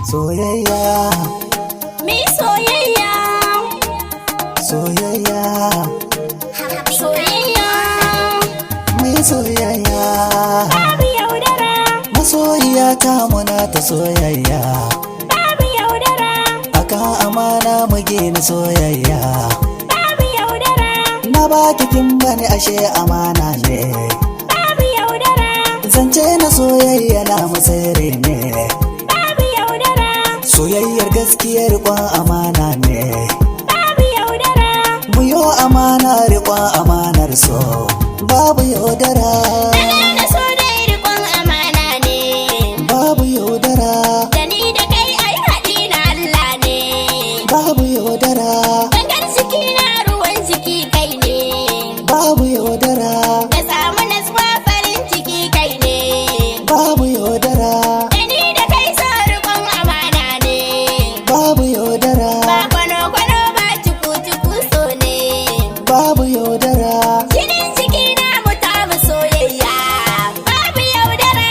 Soyayya, mi soyayya, soyayya, soyayya, mi soyayya. babu yaudara, Masoyiya ta muna ta soyayya, babu yaudara, akan amana mu gina soyayya. babu yaudara, Na baki kin bani ashe amana ne, babu yaudara, zance na soyayya na musere ne. babu yaudara, Soyayyar gaskiyar riƙon amana ne, babu yaudara, mu yo amana riƙon amanar so. Babu yaudara, da so dai riƙon amana ne, babu yaudara, da ni da kai ai haɗi na Allah ne, babu yaudara, gangar jiki na ruwan jiki kai ne, babu yaudara, da samu nasuwa farin ciki kai ne, babu yaudara, da ni da kai so riƙon amana ne, babu yaudara, ba kwano-kwano ba cuku-cuku so ne, babu yaudara. jinin jiki na mu tamu soyayya, babu yaudara.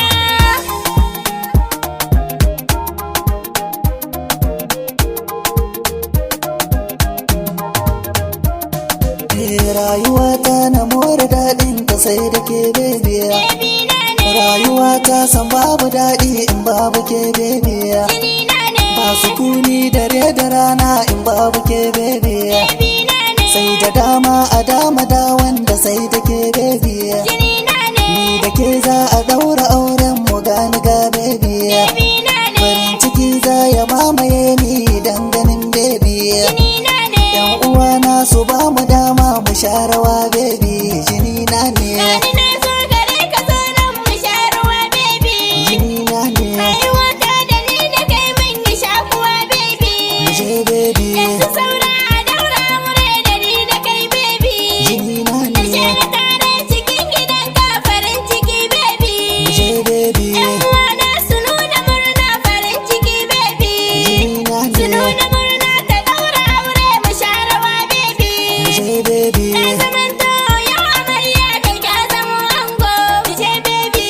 Rayuwata na more daɗin ta sai da ke bebiya. Baby na ne, Rayuwata san babu daɗi in babu ke bebiya. jini na ne, Ba sukuni dare da rana in babu ke bebiya. baby na ne, Sai da dama a dama da wanda sai da ke bebiya. jini na ne, Ni da ke za a ɗaura auren mu gani ga bebiya. baby na ne, Farin ciki za ya mamaye ni dan ganin bebiya. jini na ne, Yan uwana su ba mu dama mu sha rawa bebi, jini na ne, gani na zo gare ka zo nan mu sha ruwa baby. jini na ne, Rayuwata da ni da kai mun yi shakuwa baby. mu je bebi, Yanzu saura a daura mure da ni da kai baby. jini na Na ne, shiga tare cikin gidan ka farin ciki baby. mu je bebi, Yan uwana su nuna murna farin ciki baby. jini na Su ne, nuna murna ta daura aure mu sha rawa baby. mu je bebi, Na zamanto yau amarya kai ka zamo ango mu je baby.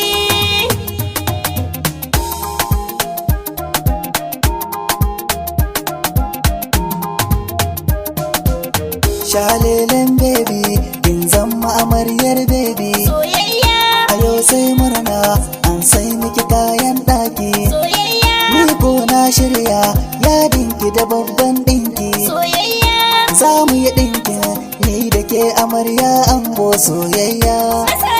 shalelen bebi, in zama amaryar bebi. Soyayya, A yau sai murna an sai miki kayan ɗaki. soyayya, Ni ko na shirya yadinki da babban ɗinki. soyayya. Za mu yi ɗinkin ni da ke amarya ango soyayya. Masa